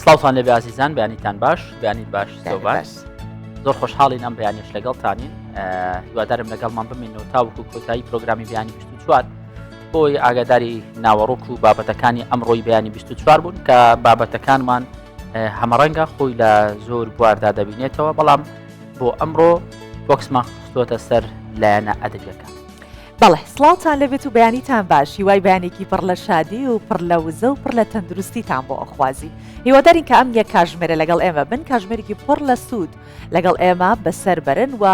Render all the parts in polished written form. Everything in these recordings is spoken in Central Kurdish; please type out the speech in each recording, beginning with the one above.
سڵاوتان لەبێ عزیزان، بەیانیتان باش، بەیانیت باش زۆر زۆر خۆشحاڵین ئەم بەیانیش لەگەڵتانین. هیوادارم لەگەڵمان بمێنەوە تاوەکو کۆتایی پرۆگرامی بەیانی 24 بۆی ئاگاداری ناوەڕۆک و بابەتەکانی ئەمڕۆی بەیانی 24 بوون کە بابەتەکانمان هەمەڕەنگە خۆی لە زۆر بواردا دەبینێتەوە، بەڵام بۆ ئەمڕۆ بۆکسمان خستۆتە سەر لایەنە ئەدەبیەکان. بەڵێ سڵاوتان لەبێت و بەیانیتان باش، هیوای بەیانێکی پڕ لە شادی و پڕ لە وزە و پڕ لە تەندروستیتان بۆ ئەخوازی. هیوادارین کە ئەم یەک کاژمێرە لەگەڵ ئێمە بن، کاژمێرێکی پڕ لە سوود لەگەڵ ئێمە بەسەر بەرن و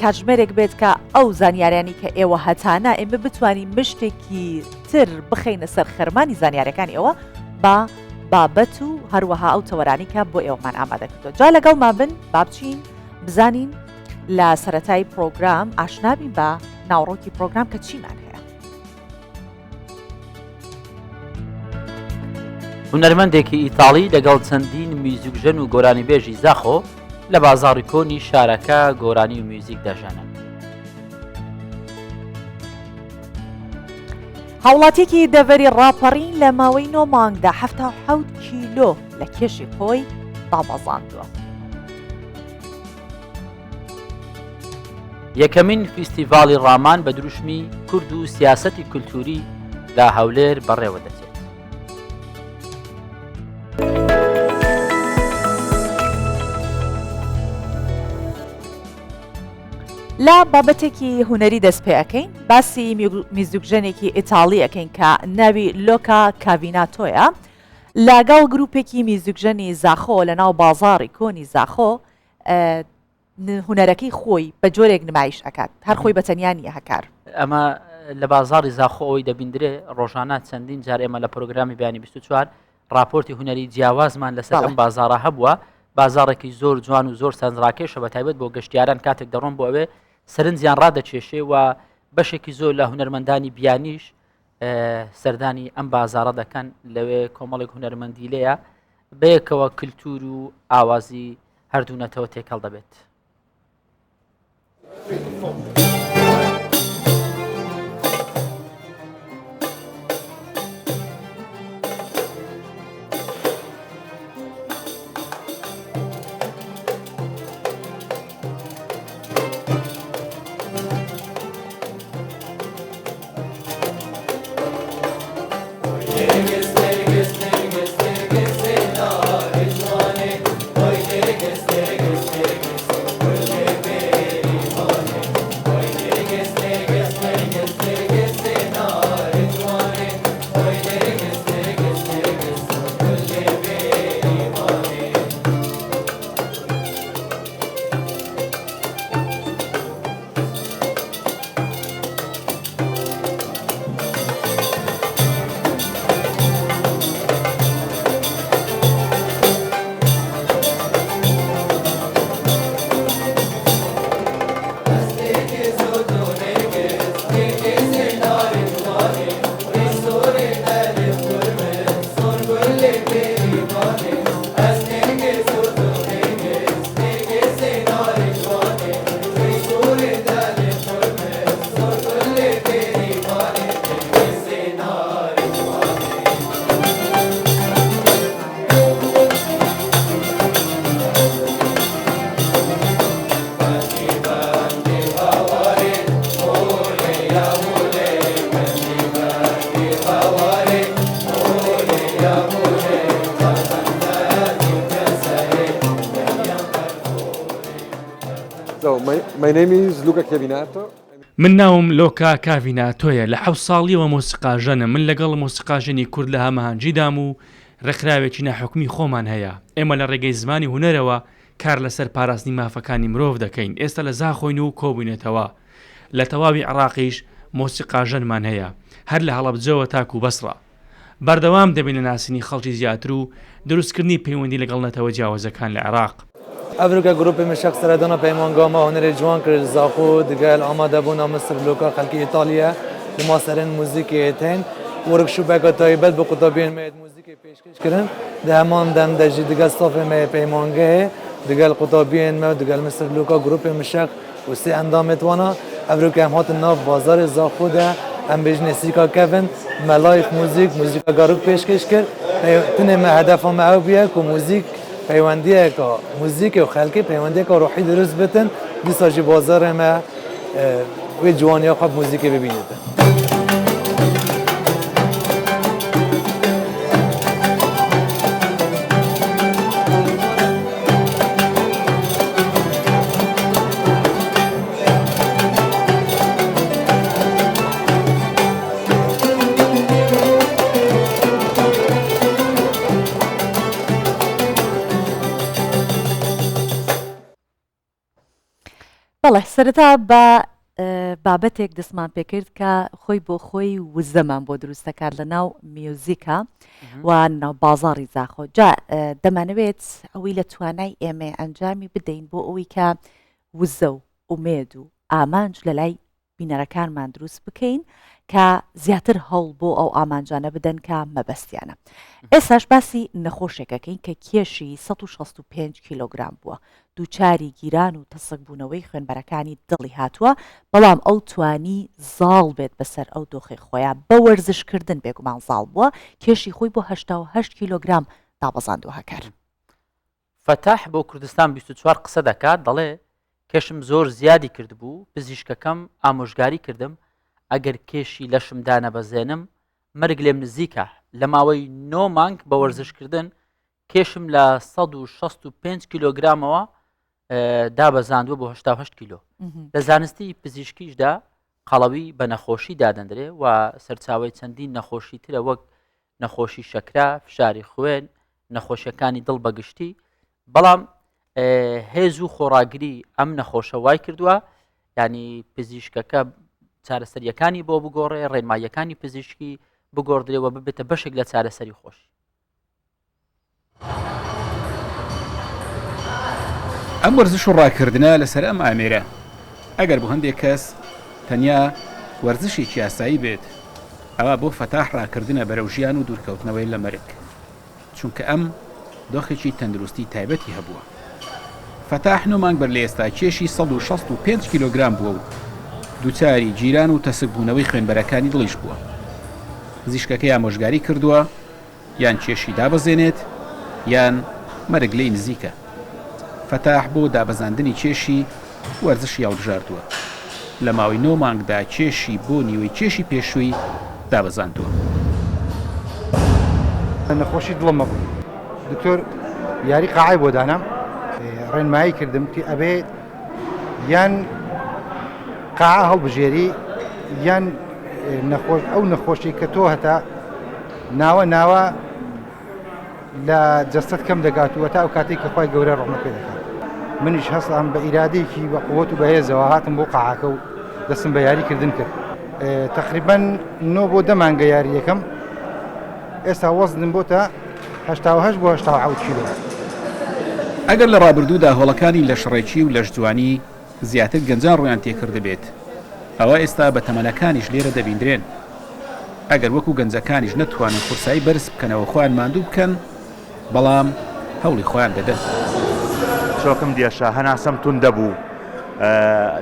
کاژمێرێک بێت کە ئەو زانیاریانی کە ئێوە هەتانە ئێمە بتوانین مشتێکی تر بخەینە سەر خەرمانی زانیاریەکانی ئێوە با بابەت و هەروەها ئەو تەوەرانی کە بۆ ئێوەمان ئامادە کردووە. جا لەگەڵمان بن با بچین بزانین لە سەرەتای پرۆگرام ئاشنابین بە ناوڕۆکی پرۆگرام کە چیمان هەیە. هونەرمەندێکی ئیتاڵی لەگەڵ چەندین میوزیکژن و گۆرانی بێژی زاخۆ لە بازاڕی کۆنی شارەکە گۆرانی و میوزیک دەژانن. هاوڵاتێکی دەڤەری ڕاپەڕین لە ماوەی 9 مانگدا 77 کیلۆ لە کێشی خۆی دابەزاندووە. یەکەمین فیستیڤاڵی ڕامان بە دروشمی کورد و سیاسەتی کولتوری لە هەولێر بەڕێوە دەچێت. لە بابەتێکی هوەری دەست پێ ئەەکەین، باسی میزوکژنێکی ئیتاڵی ئەەکەین کە ناوی لۆکا کاڤیناتۆیە، لەگەڵ گروپێکی میزوکژنی زاخۆ لە ناو بازاڕی کۆنی زاخۆ هوەرەکەی خۆی بە جۆرێک نمایش ئەکات، هەر خۆی بەتەنیانی هەکار. ئەمە لە بازاڕی زاخۆ ئەوی دەبیندرێ ڕۆژانە چەندین جار ئێمە لە پرۆگرامی بەیانی 24 راپۆرتی هوەری جیاوازمان لەسەر ئەم بازاڕە هەبووە. بازاڕێکی زۆر جوان و زۆر سەنجڕاکێشە بە تایبەت بۆ گەشتیاران کاتێک دەڕۆن بۆ ئەوێ سەرنجیان ڕادەچێشێ و بەشێکی زۆر لە هونەرمەندانی بیانیش سەردانی ئەم بازاڕە دەکەن. لەوێ کۆمەڵێک هونەرمەندی لەیە بەیەکەوە کللتور و ئاوازی هەردوونەتەوە تێکەڵ دەبێت. من ناوم لۆکا کاڤیناتۆیە، لە 7 ساڵیەوە مۆسیقاژەنم. من لەگەڵ مۆسیقاژنی کورد لە هەمەهانگیدام و ڕێکخراوێکی ناحکومی خۆمان هەیە. ئێمە لە ڕێگەی زمانی هونەرەوە کار لەسەر پاراستنی مافەکانی مرۆڤ دەکەین. ئێستا لە زاخۆین و کۆبوونێتەوە. لە تەواوی عێراقیش مۆسیقاژەنمان هەیە، هەر لە هەڵەبجەوە تاکو بەسڕە. بەردەوام دەبین لە ناسینی خەڵکی زیاتر و دروستکردنی پەیوەندی لەگەڵ نەتەوە جیاوازەکان لە عێراق. ئەڤروکە گروپی مشک سەردانە پەیمانگامە هوەری جوان کرد زاخۆ دگەل ئامادەبوونا مصر لۆکا خەڵکی ئیتالیە لما سەرن موزیکی هێتین وەرکشۆپێکە تایبەت بە قوتابیان مێت موزیکی پێشکەشکردن لە هەمان دەم دەژی دگەل سافێ مێ پەیمانگەهەیە دگەل قوتابیان مە دگەل مصر لۆکا گروپی مشک و سێ ئەندامێت وانە ئەڤروکە ئەم هاتن ناو بازارێ زاخۆدا ام بجنسیکا کفن ملایف موزیکا گاروک پیشکش کرد تنه ما هدف ما او بیه که موزیک پیوندیه که موزیک و خلقی پیوندیه که روحی درست بتن دیسا جی بازار ما و جوانی ها خواب موزیک ببینید. بەڵێ سەرەتا بە بابەتێک دەستمان پێکرد کە خۆی بۆ خۆی وزەمان بۆ دروستەکات لە ناو میوزیکە و ناو بازاڕی زاخۆ جا دەمانەوێت ئەوەی لە توانای ئێمە ئەنجامی بدەین بۆ ئەوەی کە وزە و ئومێد و ئامانج لە لای بینەرەکانمان دروست بکەین کە زیاتر هەڵ بۆ ئەو ئامانجانە بدەن کە مەبەستیانە. ئێساش باسی نەخۆشێکەکەین کە کێشی 165 کیلۆگرام بووە. دووچاری گیران و تەسک بوونەوەی خوێنبەرەکانی دڵی هاتووە بەڵام ئەو توانی زاڵ بێت بەسەر ئەو دۆخی خۆیان بە وەرزشکردن بێگومان زاڵ بووە کێشی خۆی بۆ 88 کیلۆگرام دابەزاندووە هەکار. فتح بۆ کوردستان 24 قسە دەکات دەڵێ کێشم زۆر زیادی کرد بوو پزیشکەکەم ئامۆژگاری کردم ئەگەر کێشی لەشمدا نەبەزێنم مەرگ لێم نزیکە لە ماوەی 9 مانگ بە وەرزشکردن کێشم لە 165 کیلۆگرامەوە دابەزاندووە بۆ 88 کیلۆ. لە زانستی پزیشکیشدا قەڵەوی بە نەخۆشی دادەندرێ و سەرچاوی چەندین نەخۆشی ترە وەک نەخۆشی شەکرا، فشاری خوێن، نەخۆشیەکانی دڵ بەگشتی، بەڵام هێز و خۆڕاگری ئەم نەخۆشە وای کردووە ینی پزیشکەکە چارەسەریەکانی بۆ بگۆڕێ ڕێنماییەکانی پزیشکی بگۆڕدرێەوە ببێتە بەشێک لە چارەسەری خۆشی. ئەم وەرزش و ڕاکردنە لەسەر ئەم ئامێرە ئەگەر بۆ هەندێک کەس تەنیا وەرزشێکی یاسایی بێت ئەوە بۆ فتاح ڕاکردنە بەرەو ژیان و دوورکەوتنەوەی لە مەرگ چونکە ئەم دۆخێکی تەندروستی تایبەتی هەبووە. فتاح 9 مانگ بەر لە ئێستا کێشی 165 کیلۆگرام بووە و دووچاری گیران و تەسک-بوونەوەی خوێنبەرەکانی دڵیش بووە. پزیشکەکەی ئامۆژگاری کردووە یان کێشی دابەزێنێت یان مەرگ لێی نزیکە. فتاح بۆ دابەزاندنی کێشی وەرزشی هەڵبژاردووە. لە ماوەی 9 مانگدا کێشی بۆ نیوەی کێشی پێشووی دابەزاندووە. نەخۆشی دڵمە بوو. دکتۆر یاری قاعی بۆ دانام ڕێنمایی کردم کە ئەبێت یان قاعە هەڵبژێری یان ئەو نەخۆشی کە تۆ هەتا ناوە لە جەستت کەم دەگاتووە تا ئەو کاتێک کە خۆی گەورە ڕۆمە پێ دەکات. منیش هەستم بە ئیرادەیەکی بە قووەت و بەهێزەوە هاتم بۆ قاعەکە و دەستم بە یاریکردن کرد. تقریباً 9 بۆ 10 مانگە یاری یەکەم ئێستا وەزنم بۆتە 88 بۆ 87 کیلۆ. ئەگەر لە ڕابردوودا هۆڵەکانی لە شڕێکی و لەش جوانی زیاتر گەنجان ڕویان تێکرد بێت ئەوە ئێستا بە تەمەنەکانیش لێرە دەبیندرێن. ئەگەر وەکو گەنجەکانیش نەتوانن قورسایی بەرز بکەنەوە خۆیان ماندوو بکەن بەڵام هەوڵی خۆیان دەدەن. چۆکم دیێشە هەناسەم تون دەبوو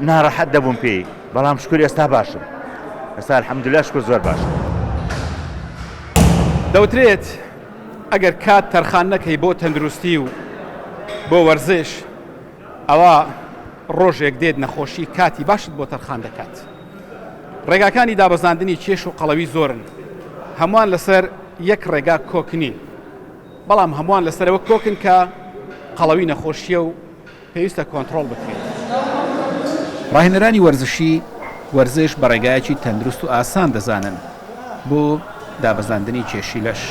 ناڕەحەت دەبووم پێی بەڵام شکر ئێستا باشم ئێستا الحەمدوللا شکر زۆر باشم. دەوترێت ئەگەر کات تەرخان نەکەی بۆ تەندروستی و بۆ وەرزش ئەوە ڕۆژێک دێت نەخۆشی کاتی باشت بۆ تەرخان دەکات. ڕێگاکانی دابەزاندنی کێش و قەڵەوی زۆرن هەمووان لەسەر یەک ڕێگا کۆکنین بەڵام هەمووان لەسەرەوە کۆکن کە قەڵەوی نەخۆشیە و پێویستە کۆنتڕۆڵ بکرێت. ڕاهێنەرانی وەرزشی وەرزش بە ڕێگایەکی تەندروست و ئاسان دەزانن بۆ دابەزاندنی کێشی لەش.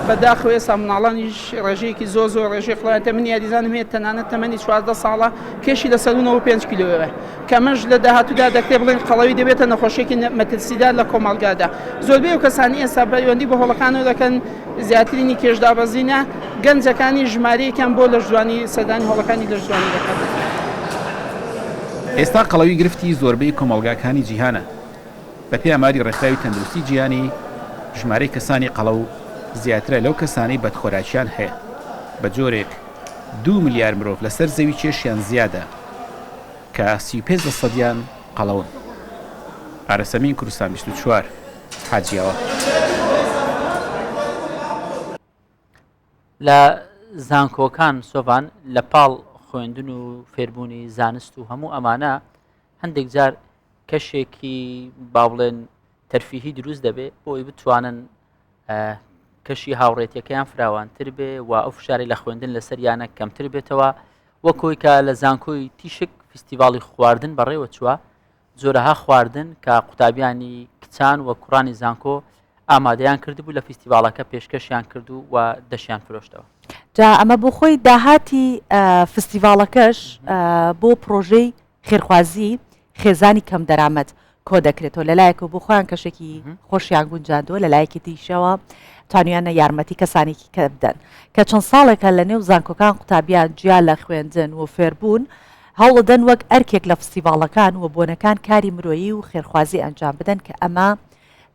بەداخەوە ئێستا مناڵانیش ڕێژەیەکی زۆر ڕێژەی خڵاتە من یاریزانم هەیە تەنانەت تەمەنی 14 ساڵە کێشی لە 195 کیلۆوە کە منش لە داهاتوودا دەکرێت بڵێن قەڵەوی دەبێتە نەخۆشیێکی مەترسیدار لە کۆمەڵگادا. زۆربەی و کەسانی ئێستا پەیوەندی بە هۆڵەکانەوە دەکەن زیاترینی کێشدابەزینە گەنجەکانی ژمارەیەکیان بۆ لە ژوانی سەردانی هۆڵەکانی لە ژوانی دەکات. ئێستا قەڵەوی گرفتی زۆربەی کۆمەڵگاکانی جیهانە. بە پێی ئاماری ڕێکخراوی تەندروستی جیهانی ژمارەی کەسانی قەڵەو زیاترە لەو کەسانی بەدخۆراکیان هەیە. بە جۆرێک 2 ملیار مرۆڤ لەسەر زەوی کێشیان زیادە کە 35% قەڵەون. قارەسەمین کوردستان 24 حاجیەوە. لە زانکۆکان سۆڤان لە پاڵ خوێندن و فێربوونی زانست و هەموو ئەمانە هەندێک جار کەشێکی با بڵێن تەرفیهی دروست دەبێت بۆی بتوانن کەشی هاوڕێتیەکەیان فراوانتر بێ و ئەو فشاری لە خوێندن لەسەریانە کەمتر بێتەوە وەکۆی کە لە زانکۆی تیشک فستیڤاڵی خواردن بەڕێوە چووە زۆرەها خواردن کە قوتابیانی کچان و کوڕانی زانکۆ ئامادەیان کردبوو لە فستیڤالەکە پێشکەشیان کردو و دەشیان فرۆشتەوە. جا ئەمە بۆ خۆی داهاتی فستیڤالەکەش بۆ پرۆژەی خێرخوازی خێزانی کەم دەرامەت کۆ دەکرێتەوە لەلایەکە بۆ خۆیان کەشێکی خۆشیان گونجاندووە لەلایەکی دیشەوە توانیانە یارمەتی کەسانێکی کە بدەن کە چەند ساڵێکە لە نێو زانکۆکان قوتابیان جیا لە خوێندن و فێربوون هەوڵدەن وەک ئەرکێک لە فستیڤالەکان و بۆنەکان کاری مرۆیی و خێرخوازی ئەنجام بدەن کە ئەمە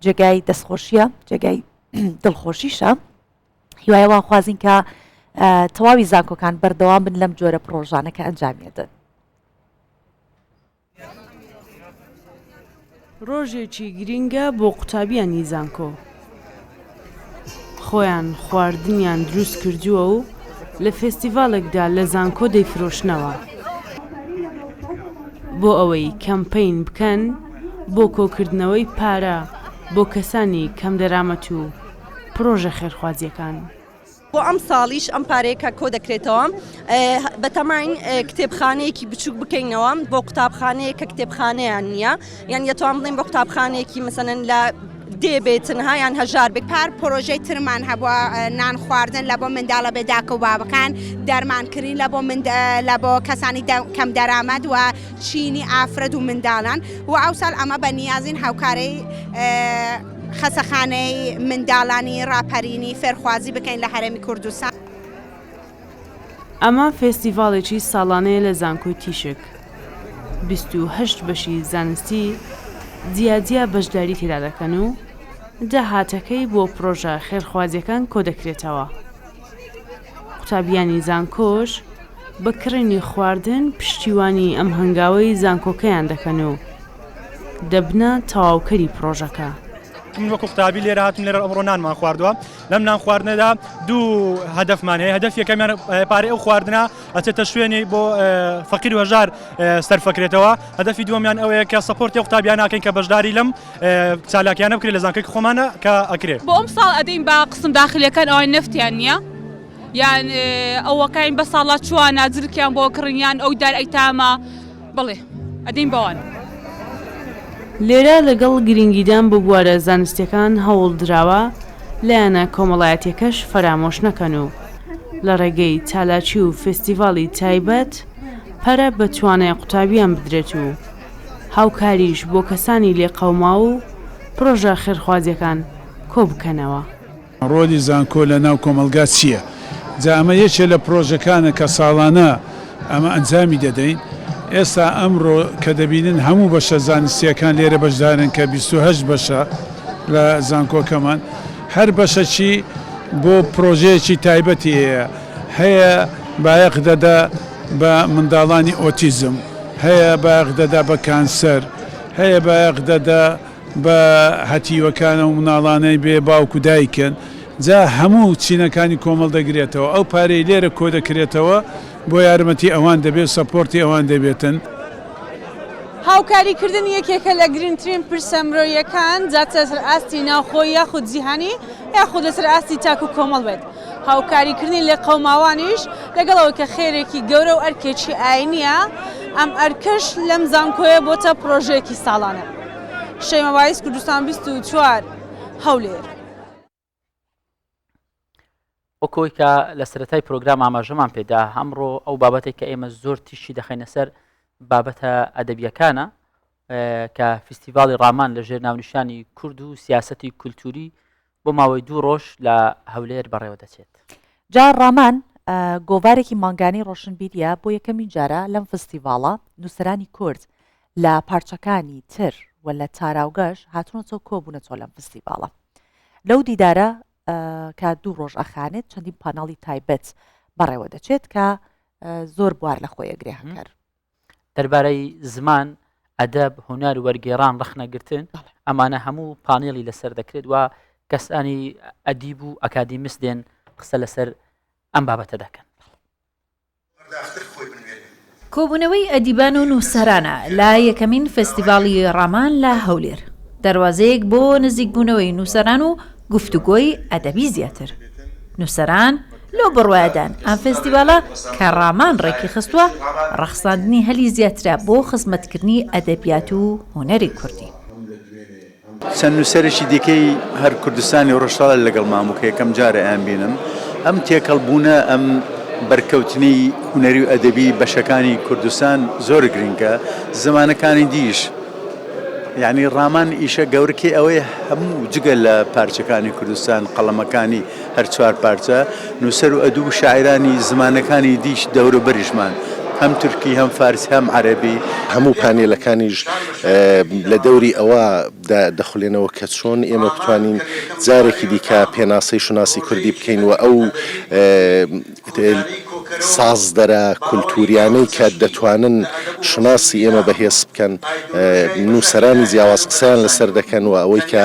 جێگای دەستخۆشیە جێگای دڵخۆشیشە هیوایەوە خوازین کە تەواوی زانکۆکان بەردەوام بن لەم جۆرە پرۆژانەکە ئەنجامێدن. ڕۆژێکی گرینگە بۆ قوتابیانی زانکۆ خۆیان خواردنیان دروست کردووە و لە فێستیڤالێکدا لە زانکۆ دەیفرۆشنەوە بۆ ئەوەی کەمپین بکەن بۆ کۆکردنەوەی پارە بۆ کەسانی کەم دەرامەت و پرۆژە خێرخوازیەکان. بۆ ئەم ساڵیش ئەم پارەیەکە کۆ دەکرێتەوە بەتەماین کتێبخانەیەکی بچووک بکەینەوە بۆ قوتابخانەیە کە کتێبخانەیان نییە یان یەتوان بڵین بۆ قوتابخانەیەکی مەسەنەن لە دێبێتن هایان هەژار بێت پار پرۆژەی ترمان هەبووە نان خواردن لە بۆ منداڵە بێداکە و بابەکان دەرمانکردین لە بۆ کەسانی کەم دەرامەت و چینی ئافرەت و منداڵان و ئەو ساڵ ئەمە بە نیازین هاوکارەی خەسەخانەی منداڵانی ڕاپەرینی فێرخوازی بکەین لە هەرێمی کوردستان. ئەمە فێستیڤاڵێکی ساڵانەیە لە زانکۆی تیشک 28 بەشی زانستی جیاجیا بەشداری تێدا دەکەن و داهاتەکەی بۆ پرۆژە خێرخوازیەکان کۆ دەکرێتەوە. قوتابیانی زانکۆش بەکڕینی خواردن پشتیوانی ئەم هەنگاوەی زانکۆکەیان دەکەن و دەبنە تەواوکەری پرۆژەکە. من وەکو قوتابی لێرە هاتم لێرە ئەمڕۆ نانمان خواردووە لەم نان خواردنەدا دوو هەدەفمان هەیە هەدەف یەکەمیان پارەی ئەو خواردنە ئەچێتە شوێنی بۆ فەقیر و هەژار سەرفەکرێتەوە هەدەفی دووەمیان ئەوەیە کە سەپۆرتی قوتابیان ناکەین کە بەشداری لەم چالاکیانە بکرێت لە زانکۆی خۆمانە کە ئەکرێت. بۆ ئەم ساڵ ئەدەین بە قسم داخلیەکان ئەوەی نفتیان نییە یان ئەوەکەین بە ساڵات چوانە جرکیان بۆ کڕینیان ئەو دار ئەیتامە بڵێ ئەدەین بەوان. لێرە لەگەڵ گرنگیدان بۆ بوارە زانستیەکان هەوڵ دراوە لایەنە کۆمەڵایەتیەکەش فەرامۆش نەکەن و لە ڕێگەی چالاکی و فێستیڤاڵی تایبەت پەرە بە توانای قوتابیان بدرێت و هاوکاریش بۆ کەسانی لێقەوما و پرۆژە خێرخوازیەکان کۆ بکەنەوە. ڕۆلی زانکۆ لە ناو کۆمەلگا چییە؟ جا ئەمە یەکێ لە پرۆژەکانە کە ساڵانە ئەمە ئەنجامی دەدەین. ئێستا ئەمڕۆ کە دەبینن هەموو بەشە زانستیەکان لێرە بەشدارن کە 28 بەشە لە زانکۆکەمان هەر بەشەکی بۆ پرۆژەیەکی تایبەتی هەیە بایەق دەدا بە منداڵانی ئۆتیزم هەیە بایەق دەدا بە کانسەر هەیە بایەق دەدا بە هەتیوەکانە و مناڵانەی بێ باوکو دایکن جا هەموو چینەکانی کۆمەڵ دەگرێتەوە ئەو پارەی لێرە کۆ دەکرێتەوە بۆ یارمەتی ئەوان دەبێت سەپۆرتی ئەوان دەبێتن. هاوکاریکردن یەکێکە لە گرنگترین پرسەمرۆیەکان جاتە سەر ئاستی ناوخۆی یاخود جیهانی یاخود لەسەر ئاستی تاک و کۆمەڵ بێت. هاوکاریکردنی لە قەوماوانیش لەگەڵەوە کە خێرێکی گەورە و ئەرکێکی ئاینیە ئەم ئەرکەش لەم زانکۆیە بۆتە پرۆژەیەکی ساڵانە. شەیمەوایس کوردستان 24 هەولێر. وەکۆی کە لە سەرەتای پرۆگرام ئاماژەمان پێدا ئەمڕۆ ئەو بابەتێک کە ئێمە زۆر تیشی دەخینە سەر بابەتە ئەدەبیەکانە کە فستیڤاڵی ڕامان لە ژێر ناونیشانی کورد و سیاسەتی کولتوری بۆ ماوەی 2 ڕۆژ لە هەولێر بەڕێوە دەچێت. جا ڕامان گۆڤارێکی مانگانی ڕۆشنبیریە بۆ یەکەمین جارە لەم فستیڤاڵە نووسرانی کورد لە پارچەکانی تر و لە تاراوگەش هاتوونەوە کۆبوونەوە لەم فستیڤاڵە. لەو دیدارە کە 2 ڕۆژ ئەخانێت چەندین پانەڵی تایبەت بەڕێوە دەچێت کە زۆر بوار لە خۆی ئەگرێ هەکەر. دەربارەی زمان ئەدەب هوەر وەرگێڕان ڕخنەگرتن ئەمانە هەموو پانێڵی لەسەر دەکرێت و کەسانی ئەدیب و ئەکادیمیست دێن قسە لەسەر ئەم بابەتە دەکەن. کۆبوونەوەی ئەدیبان و نووسەرانە لە یەکەمین فستیڤاڵی ڕامان لە هەولێر دەواازەیەک بۆ نزیکبوونەوەی نووسەران و گفتوگۆی ئەدەبی زیاتر. نووسەران لۆ بڕوایدان ئەم فستیڤالە کە ڕامان ڕێکی خستووە ڕەخساندنی هەلی زیاترە بۆ خزمەتکردنی ئەدەبیات و هوەری کوردی. چەند نووسەرێکی دیکەی هەر کوردستانی ڕۆژهەڵە لەگەڵ ماموکە یەکەم جارە ئەیان بینم ئەم تێکەڵبوونە ئەم بەرکەوتنی هوەری و ئەدەبی بەشەکانی کوردستان زۆر گرنگە زمانەکانی دیش یعنی ڕامان ئیشە گەورەکەی ئەوەی هەموو جگە لە پارچەکانی کوردستان قەڵەمەکانی هەر چوار پارچە نووسەر و ئەدوب و شاعرانی زمانەکانی دیش دەورە بەریشمان هەم تورکی هەم فارسی هەم عەرەبی هەموو پانێلەکانیش لە دەوری ئەوە دەخولێنەوە کە چۆن ئێمە بتوانین جارێکی دیکە پێناسەی شوناسی کوردی بکەین و ئەو سازدەرە کولتوریانەی کە دەتوانن شناسی ئێمە بەهێز بکەن نووسەرانی جیاواز قسەیان لەسەر دەکەن و ئەوەی کە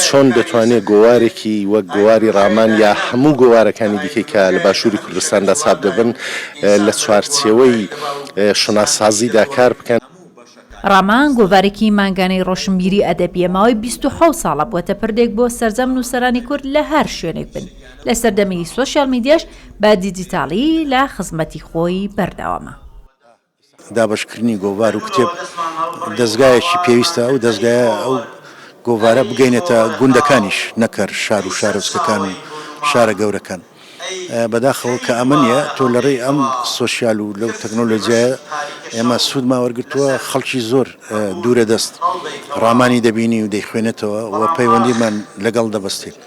چۆن دەتوانێت گۆوارێکی وەک گۆواری ڕامان یا هەموو گۆوارەکانی دیکەی کە لە باشووری کوردستاندا چاپ دەبن لە چوارچێوەی شناسازیدا کار بکەن. ڕامان گۆوارێکی مانگانەی ڕۆشنبیری ئەدەبیە ماوەی 27 ساڵە بووەتە پردێک بۆ سەرجەم نووسەرانی کورد لە هەر شوێنێک بن لە سەردەمی سۆشیال میدیاش بە دیجیتاڵی لە خزمەتی خۆی بەردەوامە. دابشکردنی گۆوار و کتێب دەستگایەکی پێویستە ئەو دەستگایە ئەو گۆوارە بگەینێتە گوندەکانیش نەکەر شار و شارۆچکەکان و شارە گەورەکان بەداخەوە کە ئەمەنیە تۆ لەڕێی ئەم سۆشیال و لەو تەکنۆلۆژیایە ئێمە سوودما وەرگرتووە خەڵکی زۆر دوورە دەست ڕامانی دەبینی و دەیخوێنێتەوە و پەیوەندیمان لەگەڵ دەبەستێت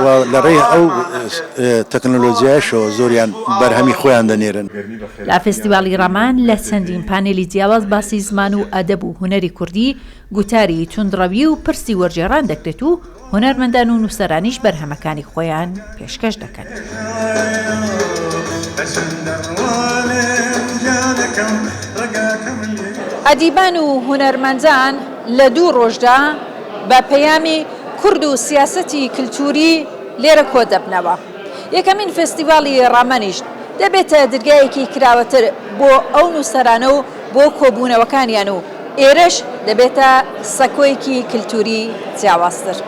و لەڕێی ئەو تەکنۆلۆژیایشەوە زۆریان بەرهەمی خۆیان دەنێرن. لە فستیڤاڵی ڕامان لە چەندین پانێلی جیاواز باسی زمان و ئەدەب و هوەری کوردی گوتاری توندڕەوی و پرسی وەرجێڕان دەکرێت و هوەرمەندان و نووسەرانیش بەرهەمەکانی خۆیان پێشکەش دەکەن. ئەدیبان و هوەرمەندان لە دوو ڕۆژدا بە پەیامی کورد و سیاسەتی کللتوری لێرە کۆ دەبنەوە. یەکەمین فستیڤاڵی ڕامانیش دەبێتە دەرگایەکی کراوەتر بۆ ئەو نووسەرانە و بۆ کۆبوونەوەکانیان و ئێرەش دەبێتە سەکۆیەکی کللتوری جیاوازتر.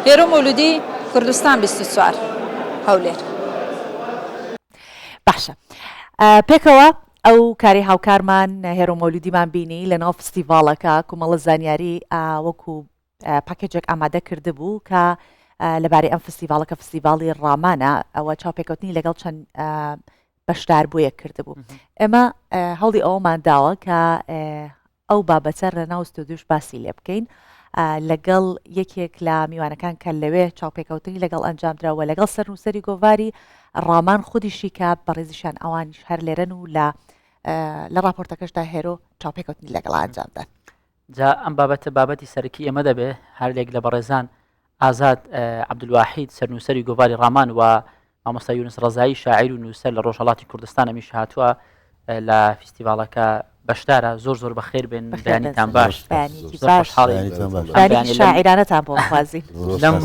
هێرۆ مەولودی کوردستان 24 هەولێر. باشە پێکەوە ئەو کاری هاوکارمان هێرۆ مەولودیمان بینی لە ناو فستیڤاڵەکە کۆمەڵە زانیاری وەکو پاکێجێک ئامادە کرده بوو کە لەبارەی ئەم فستیڤاڵەکە فستیڤاڵی ڕامانە ئەوە چاوپێکەوتنی لەگەڵ چەند بەشدار بۆیە کرده بوو. ئێمە هەوڵی ئەومان داوە کە ئەو بابەتە لە ناو ستودیوش باسی لێ بکەین لەگەڵ یەکێک لە میوانەکان کە لەوێ چاوپێکەوتنی لەگەڵ ئەنجامدراوە لەگەڵ سەرنووسەری گۆڤاری ڕامان خودیشی کە بەڕێزیشان ئەوانیش هەر لێرەن و لە راپۆرتەکەشدا هێرۆ چاوپێکەوتنی لەگەڵ ئەنجامدان. جا ئەم بابەتە بابەتی سەرەکی ئێمە دەبێ هەرێک لە بەڕێزان ئازاد عەبدولواحید سەرنووسەری گۆڤاری ڕامان و مامۆستا یونس ڕەزایی شاعیر و نووسەر لە ڕۆژهەڵاتی کوردستان ئەمیش هاتووە لە فستیڤاڵەکە بەشدارە زۆر بەخێر بێن بەیانیتان باش شاعیرانەتان بۆ خوازی لەم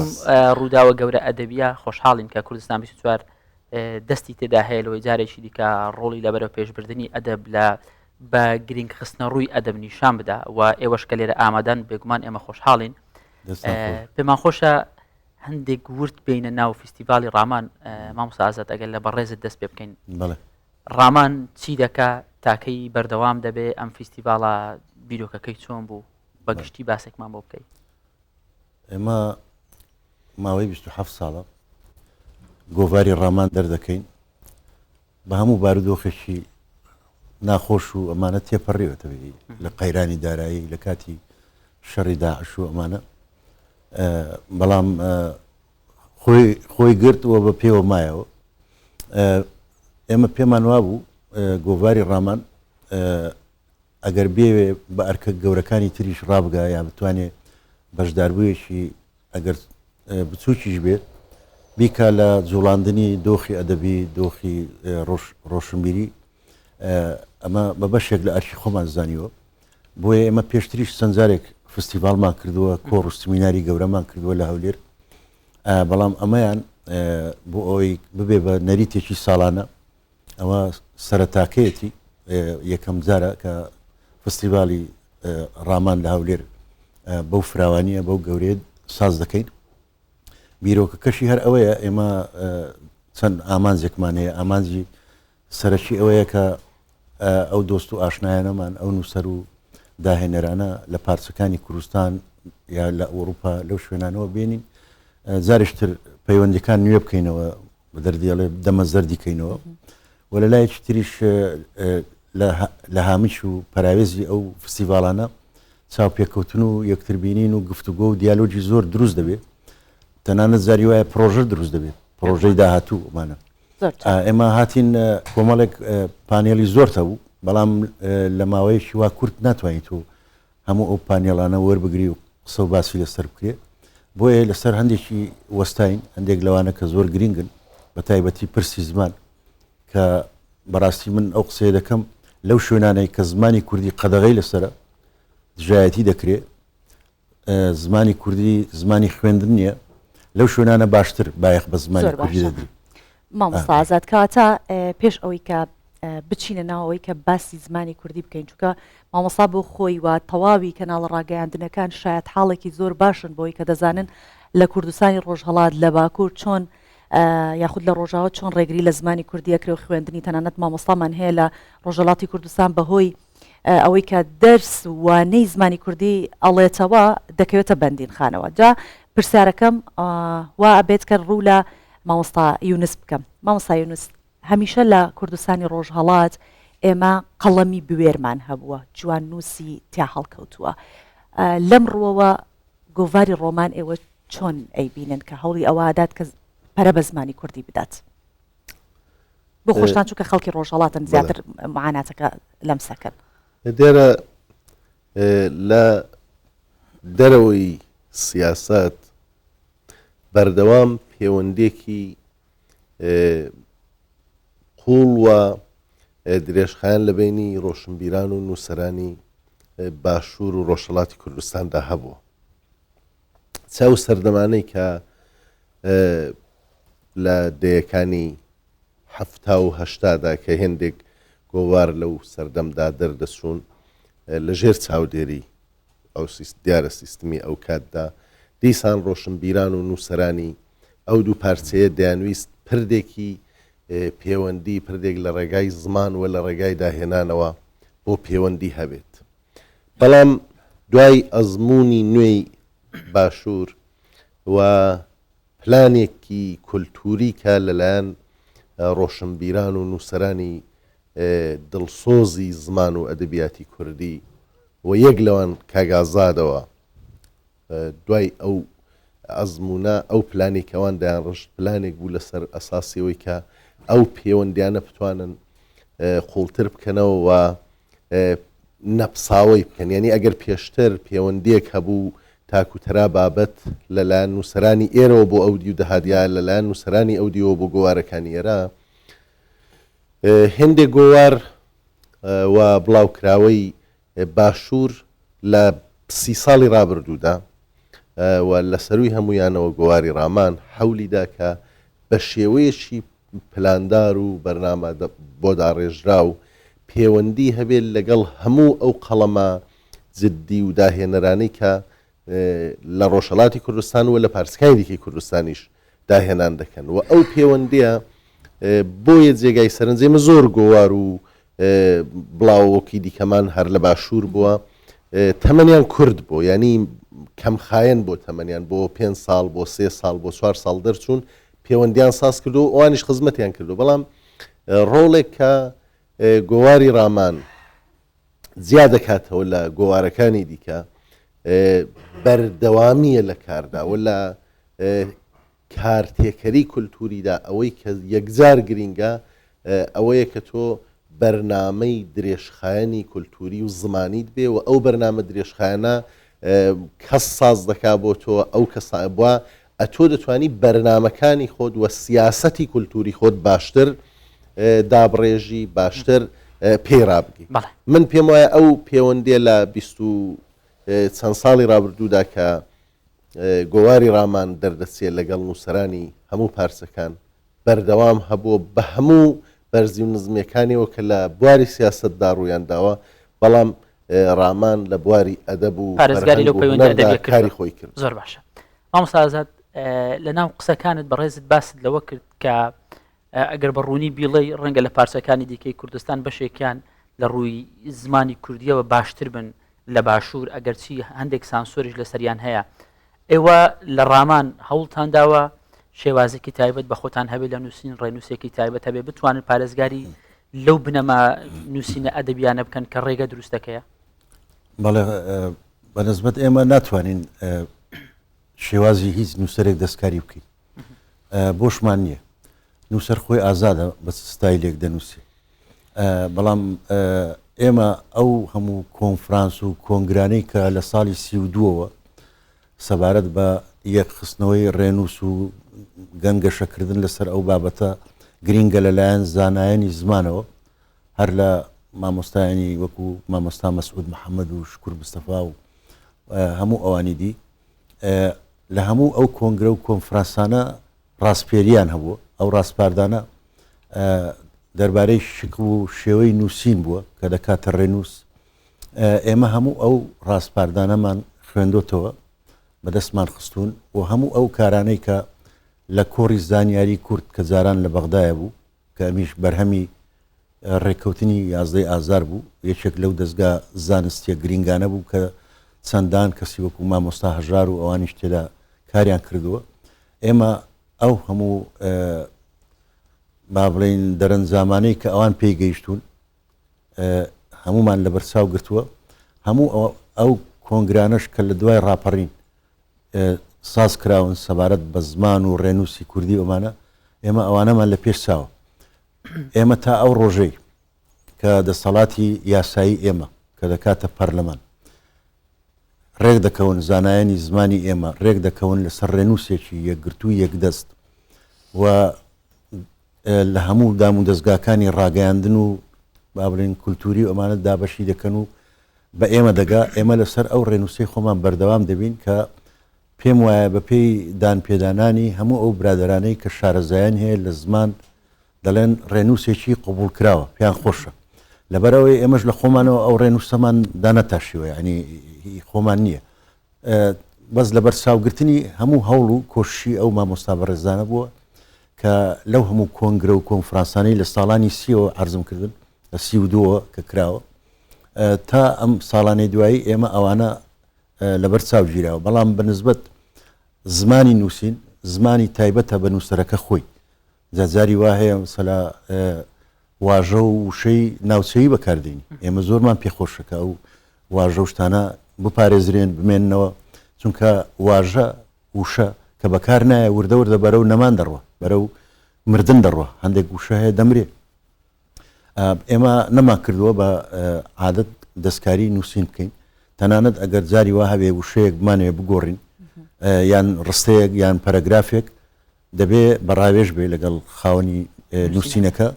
ڕووداوە گەورە ئەدەبیە خۆشحاڵین کە کوردستان 24 دەستی تێدا هەیە لەوەی جارێکی دیکە ڕۆڵی لەبەرەوە پێشبردننی ئەدەب لە بە گرنگ خستنە ڕووی ئەدەب نیشان بدا و ئێوەش کە لێرە ئامادەن بێگومان ئێمە خۆشحاڵین. پێمان خۆشە هەندێک ورد بینە ناو فستیڤاڵی ڕامان مامۆستا ئازاد ئەگەر لە بەڕێزت دەست پێ بکەین ڕامان چی دەکا تاکەی بەردەوام دەبێ ئەم فستیڤاڵە بیرۆکەکەی چۆن بوو بەگشتی باسێکمان بۆ بکەیت. ئێمە ماوەی 27 ساڵە گۆڤاری ڕامان دەردەکەین بە هەموو بارودۆخێکی ناخۆش و ئەمانە تێپەڕێوەتەوەی لە قەیرانی دارایی لە کاتی شەڕی داعش و ئەمانە بەڵام خۆی گرتووە بە پێوە مایەوە. ئێمە پێمان وابوو گۆڤاری ڕامان ئەگەر بێوێ بە ئەرکە گەورەکانی تریش ڕابگا یا بتوانێت بەشداربوویەکی ئەگەر بچووکیش بێت بیکە لە جوڵاندنی دۆخی ئەدەبی دۆخی ڕۆشنبیری ئەمە بە بەشێک لە ئەرکی خۆمان زانیوە بۆیە ئێمە پێشتریش چەندجارێک فستیڤالمان کردووە کۆڕ و سمیناری گەورەمان کردووە لە هەولێر بەڵام ئەمەیان بۆ ئەوەی ببێ بە نەریتێکی ساڵانە ئەوە سەرەتاکەیەتی یەکەم جارە کە فستیڤالی ڕامان لە هەولێر بەو فراوانیە بەو گەورەیە ساز دەکەین بیرۆکەکەشی هەر ئەوەیە ئێمە چەند ئامانجێکمان هەیە ئامانجی سەرەکی ئەوەیە کە ئەو دۆست و ئاشنایانەمان ئەو نووسەر و داهێنەرانە لە پارچەکانی کوردستان یا لە ئەوروپا لەو شوێنانەوە بێنین جارشتر پەیوەندەکان نوێ بکەینەوە بە دەردیاڵێ دەمە زەردیکەینەوە و لە لایەکی تریش لە هامیش و پەراوێزی ئەو فستیڤالانە چاو پێکەوتن و یەکتربینین و گفتوگۆ و دیالۆجی زۆر دروست دەبێت تەنانەت زاری وایە پرۆژە دروست دەبێت پرۆژەی داهاتوومانە ئێمە هاتین کۆمەڵێک پانێڵی زۆرتە بوو بەڵام لە ماوەیەکی وا کورت ناتوانیت و هەموو ئەو پانێڵانە وەربگری و قسە و باسی لەسەر بکرێ بۆیە لەسەر هەندێکی وەستاین هەندێک لەوانە کە زۆر گرنگن بە تایبەتی پرسی زمان کە بەڕاستی من ئەو قسەیە دەکەم لەو شوێنانەی کە زمانی کوردی قەدەغەی لەسرە دژایەتی دەکرێت زمانی کوردی زمانی خوێندن نییە لەو شوێنانە باشتر بایەخ بە زمانی کوردی دەدرێت مامۆستا ئازاد کاتە پێش ئەوەی کە بچینە ناوەوەی کە باسی زمانی کوردی بکەین چونکە مامۆستا بۆ خۆی وە تەواوی کەناڵە ڕاگەیاندنەکان شاید حاڵێکی زۆر باشن بۆی کە دەزانن لە کوردستانی ڕۆژهەڵات لە باکوور چۆن یاخود لە ڕۆژاوە چۆن ڕێگری لە زمانی کوردی ئەکرێ و خوێندنی تەنانەت مامۆستامان هەیە لە ڕۆژهەڵاتی کوردستان بەهۆی ئەوەی کە دەرس وانەی زمانی کوردی ئەڵێتەوە دەکەوێتە بەندین خانەوە جا پرسیارەکەم وا ئەبێت کە ڕوو لە مامۆستا یونس بکەم مامۆستا یونس هەمیشە لە کوردستانی ڕۆژهەڵات ئێمە قەڵەمی بوێرمان هەبووە جوان نووسی تیا هەڵکەوتووە لەم ڕووەوە گۆڤاری ڕۆمان ئێوە چۆن ئەیبینن کە هەوڵی ئەوەدات کە پەرە بە زمانی کوردی بدات بۆ خۆشتان چونکە خەڵکی ڕۆژهەڵاتن زیاتر معاناتەکە لەم سەکەن دێرە لە دەرەوەی سیاست بەردەوام پەیوەندێکی قوڵ و درێژخایەن لە بینی ڕۆشنبیران و نووسەرانی باشوور و ڕۆژهەڵاتی کوردستاندا هەبووە چاو سەردەمانەی کە لە دەیەکانی هەفتا و هەشتادا کە هێندێک گۆوار لەو سەردەمدا دەردەچوون لەژێر چاودێری ئەو دیارە سیستمی ئەو کاتدا دیسان ڕۆشنبیران و نووسەرانی ئەو دوو پارچەیە دەیانویست پردێکی پەیوەندی پردێک لە ڕێگای زمان و لە ڕێگای داهێنانەوە بۆ پەیوەندی هەبێت بەڵام دوای ئەزمموی نوێی باشوور و پلانێکی کولتوری کە لەلایەن ڕۆشنبیران و نووسەرانی دڵسۆزی زمان و ئەدەبیاتی کوردی و یەک لەوان کاگازادەوە دوای ئەو ئەزمونە ئەو پلانی کەوان دایان ڕشت پلانێک بوو لەسەر ئەساسیەوەی کە ئەو پەیوەندیانە بتوانن قوڵتر بکەنەوە و نەپساوی بکەن یعنی ئەگەر پێشتر پەیوەندیەک هەبوو تاکوتەرا بابەت لەلایەن نووسەرانی ئێرەوە بۆ ئەو دی و دەهادیا لەلایەن نووسەرانی ئەو دیەوە بۆ گۆوارەکانی ئێرە هێندێک گۆوار و بڵاوکراوەی باشوور لە 30 ساڵی ڕابردوودا و لە سەروی هەمویانەوە گۆواری ڕامان حەولیدا کە بە شێوەیەکی پلاندار و بەرنامە بۆ داڕێژرا و پەیوەندی هەبێت لەگەڵ هەموو ئەو قەڵەمە جددی و داهێنەرانی کە لە ڕۆژهەڵاتی کوردستان و لە پارچەکانی دیکەی کوردستانیش داهێنان دەکەن و ئەو پەیوەندیە بۆیە جێگای سەرنجێمە زۆر گۆوار و بڵاوەکی دیکەمان هەر لە باشوور بووە تەمەنیان کورد بۆ ینی کەم خایەن بۆ تەمەنیان بۆ 5 ساڵ بۆ 3 ساڵ بۆ 4 ساڵ دەرچوون پەیوەندیان ساز کردو و ئەوانیش خزمەتیان کردو بەڵام ڕۆڵێک کە گۆواری ڕامان جیا دەکاتەوە لە گۆوارەکانی دیکە بەردەوامیە لە کاردا و لە کارتێکەری کولتوریدا ئەوەی کە یەکجار گرینگە ئەوەیە کە تۆ بەرنامەی درێژخایەنی کولتوری و زمانیت بێ و ئەو بەرنامە درێژخایەنە کەس ساز دەکا بۆ تۆ ئەو کەسا بووە ئەتۆ دەتوانی بەرنامەکانی خۆت و سیاسەتی کولتوری خۆت باشتر دابڕێژی باشتر پێی ڕابگەی من پێم وایە ئەو پەیوەندێ لە 20 چەند ساڵی ڕابردوودا کە گۆواری ڕامان دەردەچێت لەگەڵ نووسەرانی هەموو پارچەکان بەردەوام هەبوو بە هەموو بەرزی و نزمەکانیەوە کە لە بواری سیاستدا ڕوویان داوە بەڵام ڕامان لە بواری ئەدەب و پارێزگاری لەو پەیوەندی کاری خۆی کرد زۆر باشە مامۆستا ئازاد لە ناو قسەکانت بەڕێزت باست لەوە کرد کە ئەگەر بەڕوونی بیڵێ ڕەنگە لە پارچەکانی دیکەی کوردستان بەشێکیان لە ڕووی زمانی کوردیەوە باشتر بن لە باشوور ئەگەرچی هەندێک سانسۆریش لەسەریان هەیە ئێوە لە ڕامان هەوڵتان داوە شێوازێکی تایبەت بە خۆتان هەبێت لە نووسین ڕێنووسێکی تایبەت هەبێ بتوانن پارێزگاری لەو بنەما نووسینە ئەدەبیانە بکەن کە ڕێگە دروستەکەیە بەڵێ بەنسبەت ئێمە ناتوانین شێوازی هیچ نووسەرێک دەستکاری بکەین بۆشمان نییە نووسەر خۆی ئازادە بە ستایلێک دەنووسێ بەڵام ئێمە ئەو هەموو کۆنفرانس و کۆنگرانەی کە لە ساڵی 32ەوە سەبارەت بە یەک خستنەوەی ڕێنووس و گەنگەشەکردن لەسەر ئەو بابەتە گرینگە لەلایەن زانایانی زمانەوە هەر لە مامۆستایانی وەکو مامۆستا مەسعود محەممەد و شکور مستەفا و هەموو ئەوانی دی لە هەموو ئەو کۆنگرە و کۆنفرانسانە ڕاستپێریان هەبووە ئەو ڕاستپاردانە دەربارەی شکل و شێوەی نووسین بووە کە دەکاتە ڕێنووس ئێمە هەموو ئەو ڕاستپاردانەمان خوێندۆتەوە بەدەستمان خستون و هەموو ئەو کارانەی کە لە کۆڕی زانیاری کورد کە جاران لە بەغدایە بوو کە ئەمیش بەرهەمی ڕێککەوتنی 11 ئازار بوو یەکێک لەو دەستگا زانستیە گرنگانە بوو کە چەندان کەسی وەکو مامۆستا هەژار و ئەوانیش تێدا کاریان کردووە ئێمە ئەو هەموو با بڵێن دەرەنجامانەی کە ئەوان پێی گەیشتون هەمومان لە بەرچاو گرتووە هەموو ئەو کۆنگرانەش کە لە دوای ڕاپەڕین ساز کراون سەبارەت بە زمان و ڕێنووسی کوردی ئەمانە ئێمە ئەوانەمان لە پێش چاوە ئێمە تا ئەو ڕۆژەی کە دەسەڵاتی یاسایی ئێمە کە دەکاتە پەرلەمان ڕێک دەکەون زانایانی زمانی ئێمە ڕێک دەکەون لەسەر ڕێنووسێکی یەکگرتو یەکدەست و لە هەموو دام و دەستگاکانی ڕاگەیاندن و با بڵێن کولتوری ئەمانە دابەشی دەکەن و بە ئێمە دەگا ئێمە لەسەر ئەو ڕێنووسی خۆمان بەردەوام دەبین کە پێم وایە بە پێی دانپێدانانی هەموو ئەو برادرانەی کە شارەزایان هەیە لە زمان دەڵێن ڕێنووسێکی قبول کراوە پێیان خۆشە لەبەرەوەی ئێمەش لە خۆمانەوە ئەو ڕێنووسەمان دانەتاشیوە ینی خۆمان نییە بەس لەبەر چاوگرتنی هەموو هەوڵ و کۆشی ئەو مامۆستا بەڕێزانە بووە کە لەو هەموو کۆنگرە و کۆنفرانسانەی لە ساڵانی سیەوە عرضم کردن لە 32ەوە کە کراوە تا ئەم ساڵانەی دوایی ئێمە ئەوانە لەبەر چاوگیراوە بەڵام بەنسبەت زمانی نووسین زمانی تایبەتە بە نووسەرەکە خۆی جارجاری وا هەیە مەسەلا واژە و وشەی ناوچەیی بەکاردێنی ئێمە زۆرمان پێخۆشەکە ئەو واژە شتانە بپارێزرێن بمێننەوە چونکە واژە وشە کە بەکار نایە وردە وردە بەرەو نەمان دەڕوە بەرەو مردن دەڕوە هەندێک وشە هەیە دەمرێ ئێمە نەمان کردووە بە عادەت دەستکاری نووسین بکەین تەنانەت ئەگەر جاری وا هەبێ وشەیەک بمانەوێ بگۆڕین یان ڕستەیەک یان پەرەگرافێک دەبێ بەڕاوێژ بێ لەگەڵ خاوەنی نووسینەکە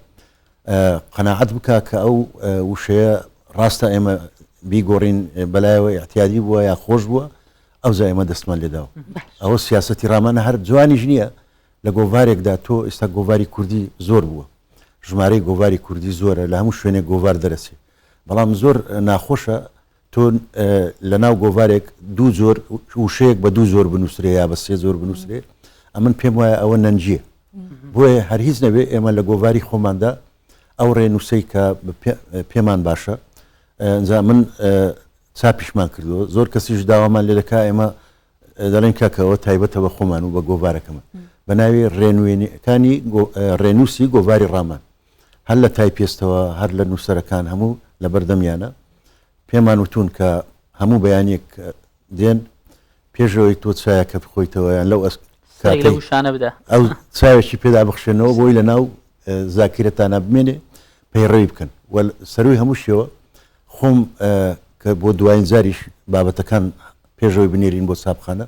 قەناعەت بکە کە ئەو وشەیە ڕاستە ئێمە بیگۆڕین بەلایەوە احتیادی بووە یا خۆش بووە ئەو زای ئێمە دەستمان لێداوە ئەوە سیاسەتی ڕامانە هەر جوانیش نییە لە گۆڤارێکدا تۆ ئێستا گۆڤاری کوردی زۆر بووە ژمارەی گۆڤاری کوردی زۆرە لە هەموو شوێنێک گۆڤار دەرەچێ بەڵام زۆر ناخۆشە تۆ لە ناو گۆڤارێک دوو زۆر وشەیەک بە دوو زۆر بنووسێ یا بە سێ زۆر بنووسێ ئەمن پێم وایە ئەوە نەنجیە بۆیە هەر هیچ نەبێ ئێمە لە گۆڤاری خۆماندا ئەو ڕێنووسەی کە پێمان باشە ئەنجا من چاپیشمان کردووە زۆر کەسیش داوامان لێ دەکا ئێمە دەڵێن کاکەوە تایبەتەوە خۆمان و بە گۆڤارەکەمە بە ناوی ڕێنوێنەکانی ڕێنووسی گۆڤاری ڕامان هەر لە تای پێستەوە هەر لە نووسەرەکان هەموو لە بەردەمیانە پێمان وتون کە هەموو بەیانێک دێن پێشەوەی تۆ چایەکە بخۆیتەوە یان لەو ئەو چاوێکی پێدا بخشێنەوە بۆی لە ناو زاکرێتانە بمێنێ پەیڕەوی بکەن سەروی هەموو شێوە خۆم کە بۆ دوایین جاریش بابەتەکان پێشەوەی بنێرین بۆ چاپخانە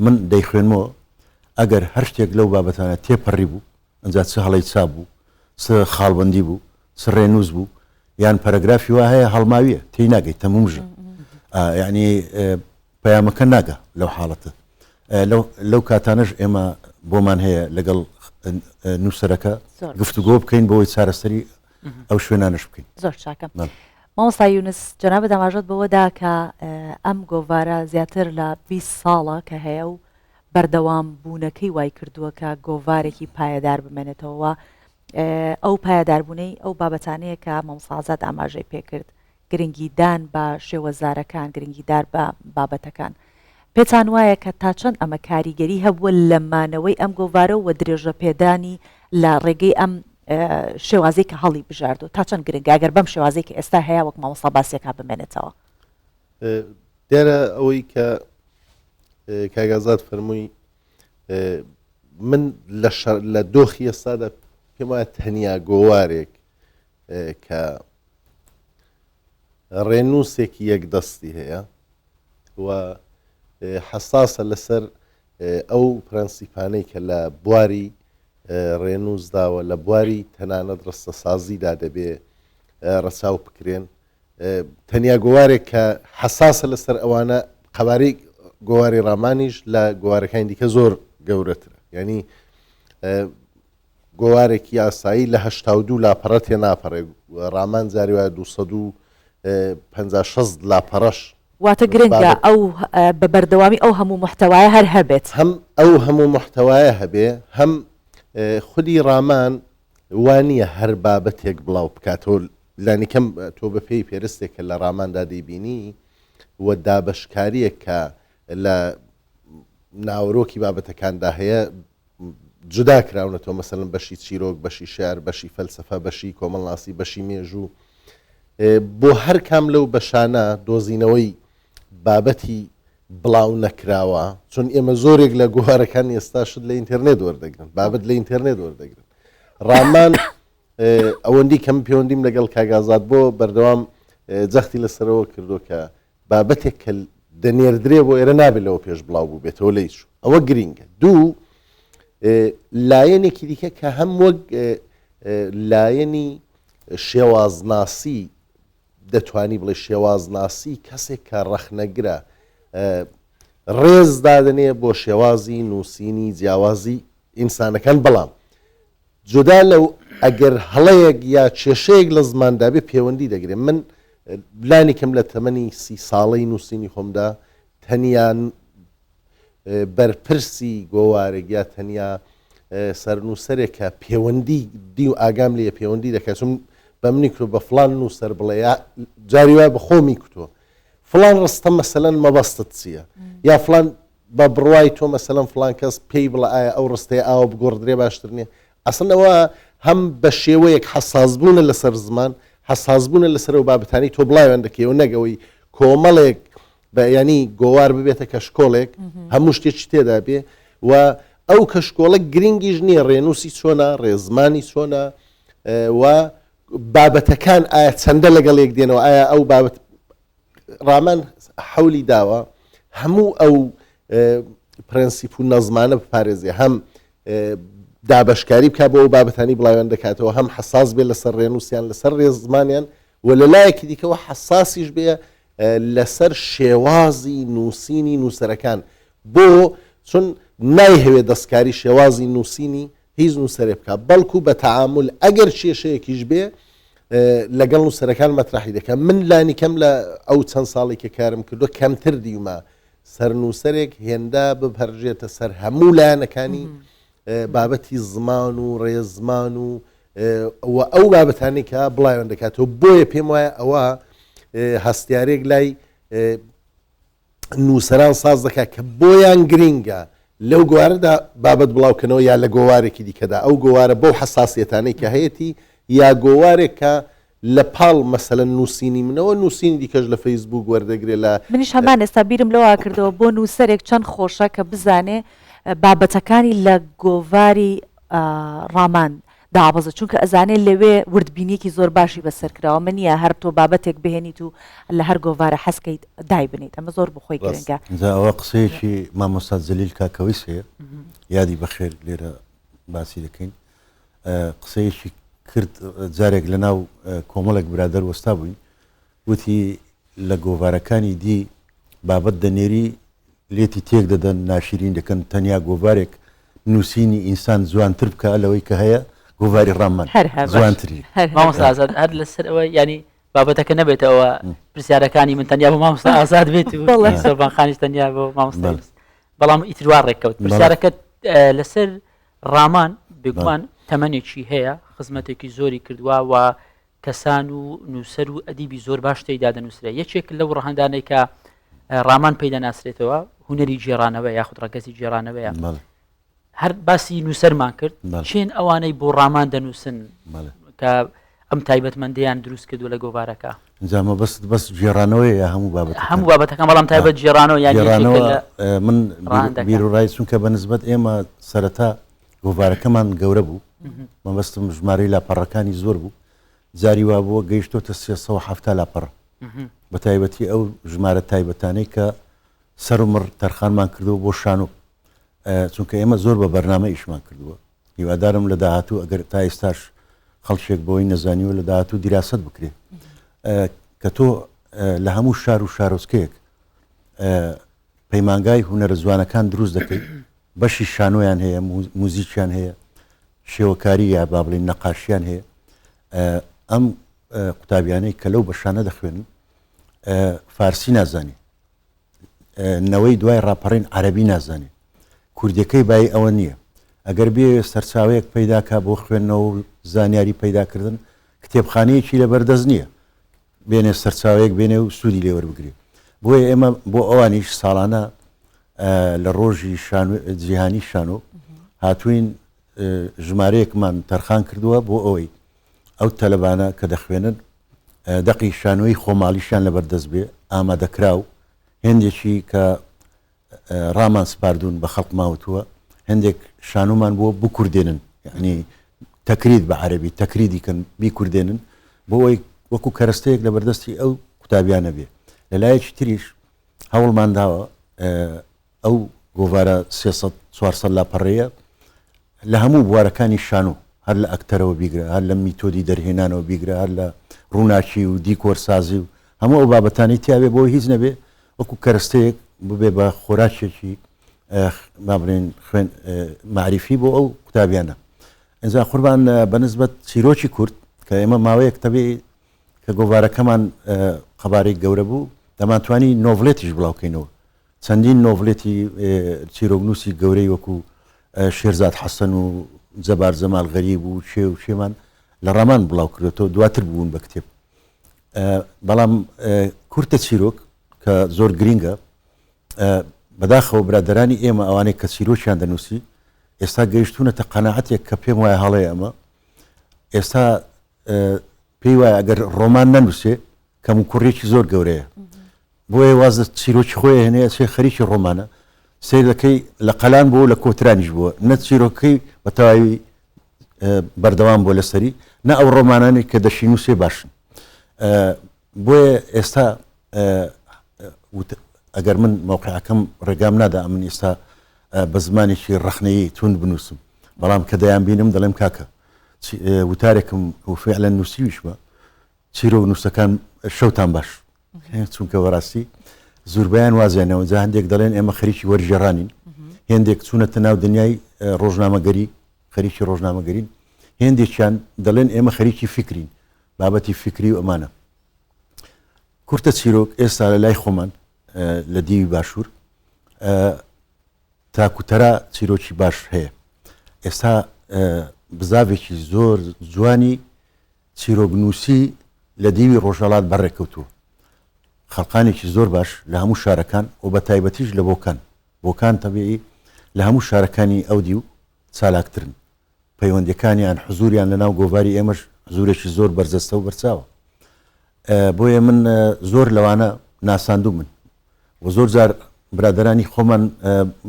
من دەیخوێنمەوە ئەگەر هەر شتێک لەو بابەتانە تێپەڕی بوو ئەنجا چ هەڵەی چاپ بوو چ خاڵبەندی بوو چ ڕێنووس بوو یان پەرەگرافی وا هەیە هەڵماویە تی ناگەیت تەمومژە یعنی پەیامەکە ناگە لەو حاڵەتە لەو کاتانەش ئێمە بۆمان هەیە لەگەڵ نووسەرەکە گفتوگۆ بکەین بۆی چارەسەری ئەو شوێنانش بکەین. زۆر چاکەم. مامۆستا یونس جەنابە دەماژەت بەوەدا کە ئەم گۆڤارە زیاتر لە 20 ساڵە کە هەیە و بەردەوام بوونەکەی وای کردووە کە گۆڤارێکی پایەدار بمێنێتەوە ئەو پایەداربوونەی ئەو بابەتانەیە کە مامۆستازاد ئاماژەی پێکرد گرنگیدان بە شێوەزارەکان گرنگیدار بە بابەتەکان پێتان وایە کە تا چەند ئەمە کاریگەری هەبووە لەمانەوەی ئەم گۆڤارە و درێژە پێدانی لە ڕێگەی ئەم شێوازەی کە هەڵی بژاردو تا چەند گرنگە ئەگەر بەم شێوازەی کە ئێستا هەیە وەک مامۆستا باسیەکە بمێنێتەوە. دیارە ئەوەی کە کاگازات فەرمووی من لە دۆخی ئێستادا پێم وایە تەنیا گۆوارێک کە ڕێنووسێکی یەکدەستی هەیە و حساسە لەسەر ئەو پرەنسیپانەی کە لە بواری ڕێنووسداوە لە بواری تەنانەت ڕستەسازیدا دەبێ ڕەچاو بکرێن تەنیا گۆوارێک کە حساسە لەسەر ئەوانە قەبارەی گۆواری ڕامانیش لە گۆوارەکانی دیکە زۆر گەورەترە یعنی گۆوارێکی یاسایی لە 82 لاپەڕە تێ ناپەڕێ ڕامان جاری وایە 256 لاپەڕەش واتە گرنگە ئەو بە بەردەوامی ئەو هەموو محتەوایە هەر هەبێت هەم ئەو هەموو محتەوایە هەبێ هەم خودی ڕامان وانە هەر بابەتێک بڵاو بکاتەوە لانیکەم تۆ بە پێی پێرستێکە لە ڕاماندا دەیبینی و دابشکاریە کە لە ناوەڕۆکی بابەتەکاندا هەیە جودا کراونەتەوە مەسەڵەن بەشی چیرۆک بەشی شار بەشی فەلسەفە بەشی کۆمەڵناسی بەشی مێژوو بۆ هەر کام لەو بەشانە دۆزینەوەی بابەتی بڵاو نەکراوە چون ئێمە زۆرێک لە گوهارەکان ئێستاشت لە ئینتەرنێت وەردەگرن بابەت لە ئینتەرنێت وەردەگرن ڕامان ئەوەندی کەم پەیوەندیم لەگەڵ کاگازات بۆ بەردەوام جەختی لەسەرەوە کردو کە بابەتێک کە دەنێردرێ بۆ ئێرە نابێت لەوە پێش بڵاو بوو بێتەوە لەیش ئەوە گرینگە دوو لایەنێکی دیکە کە هەم وەک لایەنی شێوازناسی دەتوانی بڵێ شێوازناسی کەسێک کە ڕەخنەگرە ڕێز دادنێ بۆ شێوازی نووسینی جیاوازی ئینسانەکان بەڵام جودا لەو ئەگەر هەڵەیەک یا کێشەیەک لە زماندا بێ پەیوەندی دەگرێت من لانی کەم لە تەمەنی 30 ساڵەی نووسینی خۆمدا تەنیا بەرپرسی گۆوارێک یا تەنیا سەرنووسەرێکە پەیوەندی دی و ئاگام لێ پەیوەندی دەکات چون بە منی کرد بە فلان نووسەر بڵێ یا جاری وای بە خۆمی کوتۆ فلان ڕستە مەسەلەن مەبەستت چییە یا فلان بە بڕوای تۆ مەسەلەن فلان کەس پێی بڵە ئایا ئەو ڕستەیە ئاوە بگۆڕدرێ باشتر نییە ئەسنەوە هەم بە شێوەیەک حساسبوونە لەسەر زمان حساسبوونە لەسەر و بابەتانی تۆ بڵاوێن دەکەی و نەگەوەی کۆمەڵێک بە ینی گۆوار ببێتە کەشکۆڵێک هەموو شتێکی تێدا بێ و ئەو کەشکۆڵە گرنگیش نییە ڕێنووسی چۆنە ڕێزمانی چۆنە و بابەتەکان ئایا چەندە لەگەڵ یەک دێنەوە ئایا ئەو بابەت ڕامان حەولی داوە هەموو ئەو پرەنسیپ و نەزمانە بپارێزێ هەم دابشکاری بکە بۆ ئەو بابەتانی بڵاویان دەکاتەوە هەم حساس بێ لەسەر ڕێنووسیان لەسەر ڕێزمانیان و لە لایەکی دیکەەوە حساسیش بێ لەسەر شێوازی نووسینی نووسەرەکان بۆ چون نایهەوێت دەستکاری شێوازی نووسینی هیچ نووسەرێ بکە بەڵکو بە تەعامل ئەگەر کێشەیەکیش بێ لەگەڵ نووسەرەکان مەترحی دەکەم من لانی کەم لە ئەو چەند ساڵی کە کارم کردو کەمتر دیومە سەر نووسەرێک هێندا بپەرژێتە سەر هەموو لایەنەکانی بابەتی زمان و ڕێزمان و ئەو بابەتانی کە بڵاوێن دەکاتەوە بۆیە پێم وایە ئەوە هەستیارێک لای نووسەران ساز دەکات کە بۆیان گرینگە لەو گوارەدا بابەت بڵاوکەنەوە یا لە گۆوارێکی دیکەدا ئەو گۆوارە بەو حساسیەتانەی کە هەیەی یا گۆوارێک کە لە پاڵ مەسەلەن نووسینی منەوە نووسینی دیکەش لە فەیسبوک وەردەگرێت لە منیش هەمان ئێستا بیرم لەوە کردەوە بۆ نووسەرێک چەند خۆشە کە بزانێ بابەتەکانی لە گۆڤاری ڕامان دابەزە چونکە ئەزانێت لەوێ وردبینیەکی زۆر باشی بەسەرکراوە من نیە هەر تۆ بابەتێک بهێنیت و لە هەر گۆڤارە حەسکەیت دای بنیت ئەمە زۆر بخۆی گرنگە ئەوە قسەیەکی مامۆستا جەلیل کاکەویس هەیە یادی بەخێر لێرە باسی دەکەین قسەیەکی کرد جارێک لە ناو کۆمەڵێک برادەر وەستا بووین وتی لە گۆڤارەکانی دی بابەت دەنێری لێتی تێک دەدەن ناشرین دەکەن تەنیا گۆڤارێک نووسینی ئینسان جوانتر بکە لەوەی کە هەیە گۆڤاری ڕامان جوانتری مامۆستا ئازاد هەر لەسەر ئەوە ینی بابەتەکە نەبێتەوە پرسیارەکانی من تەنیا بۆ مامۆستا ئازاد بێت و سەربانخانیش تەنیا بۆ مامۆستا بەڵام ئیتروار ڕێککەوت پرسیارەکەت لەسەر ڕامان بگومان تەمەنێکی هەیە خزمەتێکی زۆری کردووە و کەسان و نووسەر و ئەدیبی زۆر باش تێیدا دەنووسرێ یەکێک لەو ڕەهەندانەی کە ڕامان پێدا ناسرێتەوە هوەری جێرانەوە یاخود ڕەگەزی جێرانەوەیە هەر باسی نووسەرمان کرد چێن ئەوانەی بۆ ڕامان دەنووسن کە ئەم تایبەتمەندیان دروست کردو لە گۆڤارەکە جامە بەس جێرانەوەی هەموو بابەتەکان بەڵام تایبەت جێرانەوە یانەوە من بیرڕای چونکە بەنسبەت ئێمە سەرەتا گۆڤارەکەمان گەورە بوو مەبەستم ژمارەی لاپەڕەکانی زۆر بوو جاری وا بووە گەیشتۆتە 370 لاپەڕ بە تایبەتی ئەو ژمارە تایبەتانەی کە سەر و مڕ تەرخانمان کردو بۆ شانۆ چونکە ئێمە زۆر بە بەرنامە ئیشمان کردووە هیوادارم لە داهاتوو ئەگەر تا ئێستاش خەڵکێک بۆی نەزانیوە لە داهاتوو دیراست بکرێت کە تۆ لە هەموو شار و شارۆچکەیەک پەیمانگای هونەرە جوانەکان دروست دەکەیت بەشی شانۆیان هەیە موزیکیان هەیە شێوەکاری یا با بڵێن نەقاشیان هەیە ئەم قوتابیانەی کە لەو بەشانە دەخوێنن فارسی نازانی نەوەی دوای ڕاپەڕین عەرەبی نازانێت کوردەکەی بای ئەوە نییە ئەگەر بێ سەرچاوەیەک پەیداکا بۆ خوێندنەوە و زانیاری پەیداکردن کتێبخانەیەکی لە بەردەست نییە بێنێ سەرچاوەیەک بێنێ و سوودی لێوەربگرێت بۆیە ئێمە بۆ ئەوانیش ساڵانە لە ڕۆژی جیهانی شانۆ هاتوین ژمارەیەکمان تەرخان کردووە بۆ ئەوەی ئەو تەلەبانە کە دەخوێنن دەقی شانۆی خۆماڵیشان لەبەردەست بێ ئامادەکراو هێندێکی کە ڕامان سپاردوون بە خەڵق ماوتووە هەندێک شانۆمان بۆ بکوردێنن یعنی تەکرید بە عەرەبی تەکریدیکەن بیکوردێنن بۆ ئەوەی وەکو کەرەستەیەک لەبەردەستی ئەو قوتابیانە بێ لەلایەکی تریش هەوڵمان داوە ئەو گۆڤارە 400 لاپەڕەیە لە هەموو بوارەکانی شانۆ هەر لە ئەکتەرەوە بیگرە هەر لە میتۆدی دەرهێنانەوە بیگرە هەر لە ڕووناچی و دیکۆرسازی و هەموو ئەو بابەتانی تیاوێ بۆ هیچ نەبێ وەکو کەرەستەیەک ببێ بە خۆراکێکی با بڵێن خوێن معریفی بۆ ئەو قوتابیانە ئەنجا قوربان بەنسبەت چیرۆکی کورد کە ئێمە ماوەیەک تەبێ کە گۆڤارەکەمان قەبارەی گەورە بوو دەمانتوانی نۆڤڵێتیش بڵاوکەینەوە چەندین نۆڤڵێتی چیرۆگنووسی گەورەی وەکو شێرزاد حەسەن و جەبار جەمال غەریب و شێ و شێمان لە ڕامان بڵاو کردێتەوە دواتر بوون بە کتێب بەڵام کورتە چیرۆک کە زۆر گرینگە بەداخەوە برادرانی ئێمە ئەوانەی کە چیرۆکیان دەنووسی ئێستا گەیشتونەتە قەناعەتێک کە پێم وایە هەڵەیە ئەمە ئێستا پێی وایە ئەگەر ڕۆمان نەنووسێ کەم کوڕێکی زۆر گەورەیە بۆیە وازە چیرۆکی خۆی هێنەیە چێ خەریکی ڕۆمانە سیر دەکەی لە قەلان بۆ لە کۆترانیش بووە نە چیرۆکەی بە تەواوی بەردەوام بۆ لەسەری نە ئەو ڕۆمانانی کە دەشی نووسێ باشن بۆیە ئێستا ئەگەر من مووقعەکەم ڕێگام نادا من ئێستا بە زمانێکی ڕەخنەیی تون بنووسم بەڵام کە دەیان بینم دەڵێم کاکە وتارێکم فعلا نووسیویشمە چیرۆ نووسەکان شەوتان باش چونکە وەڕاستی زوربیان وازێنەوە جا هەندێک دەڵێن ئێمە خەریکی وەرجێڕانین هێندێک چوونەتە ناو دنیای ڕۆژنامەگەری خەریکی ڕۆژنامەگەرین هێندێکیان دەڵێن ئێمە خەریکی فکرین بابەتی فکری و ئەمانە کورتە چیرۆک ئێستا لە لای خۆمان لە دیوی باشوور تاکوتەرا چیرۆکی باش هەیە ئێستا بزاوێکی زۆر جوانی چیرۆگنووسی لە دیوی ڕۆژهەڵات بەڕێکەوتووە خەڵقانێکی زۆر باش لە هەموو شارەکان و بە تایبەتیش لە بۆکان تەبیعی لە هەموو شارەکانی ئەو دی و چالاکترن پەیوەندەکانیان حزوریان لە ناو گۆڤاری ئێمەش زورێکی زۆر بەرزەستە و بەرچاوە بۆیە من زۆر لەوانە ناساندوو من و زۆر جار برادرانی خۆمان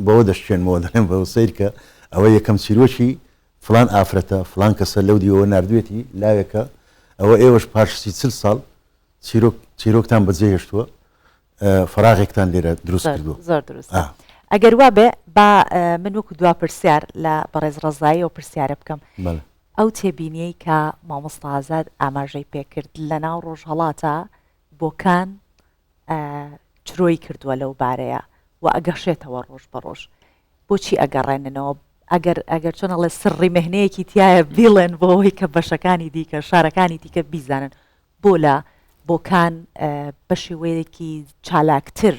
بەوە دەشتێنمەوە دەڵێن بەوە سیر کە ئەوە یەکەم چیرۆکی فلان ئافرەتە فلان کەسە لەو دیەوە نردوێتی لاوێکە ئەوە ئێوەش پاش 30 ساڵ چیرۆکتان بەجێهێشتووە فراغێکتان لێرە دروست کردووە زۆر دروست ئەگەر وا بێ با من وەکو دوا پرسیار لە بەڕێز ڕزایی و پرسیارە بکەم ئەو تێبینیەی کە مامۆستا ئازاد ئاماژەی پێکرد لە ناو ڕۆژهەڵاتە بۆکان چرۆی کردووە لەو بارەیە و ئەگەشێتەوە ڕۆژ بە ڕۆژ بۆچی ئەگەڕێننەوە ئەگەر چۆن ئەڵێ سڕی مهنەیەکی تایە بیڵێن بۆەوەی کە بەشەکانی دیکە شارەکانی دیکە بیزانن بۆ لە بۆکان بە شێوەیەکی چالاکتر